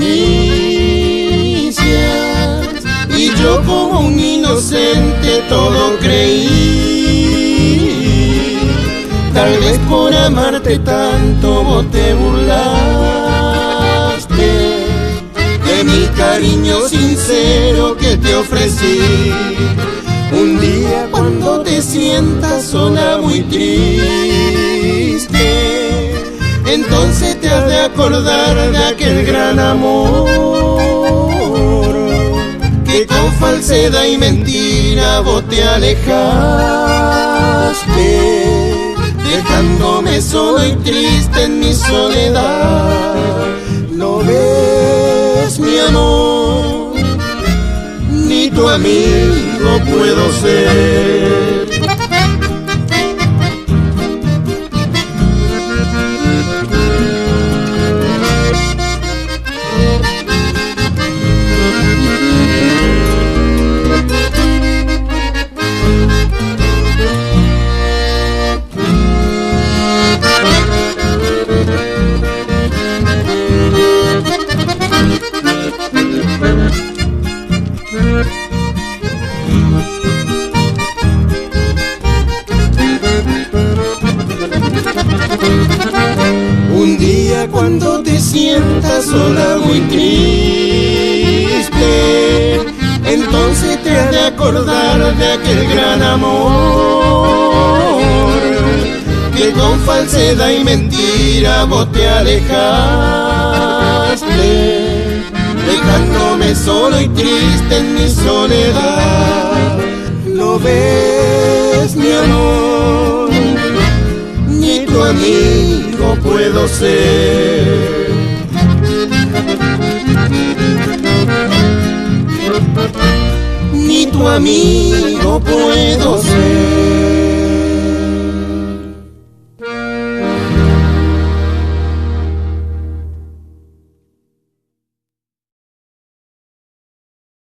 caricias, y yo como un inocente todo creí. Tal vez por amarte tanto vos te burlaste de mi cariño sincero que te ofrecí. Un día cuando te sientas sola muy triste, entonces te has de acordar de aquel gran amor que con falsedad y mentira vos te alejaste, dejándome solo y triste en mi soledad. ¿No ves, mi amor? Ni tu amigo puedo ser. Un día cuando te sientas sola muy triste, entonces te has de acordar de aquel gran amor que con falsedad y mentira vos te alejaste, dejándome solo y triste en mi soledad. ¿No ves, mi amor? Ni tu amigo puedo ser. Ni tu amigo puedo ser.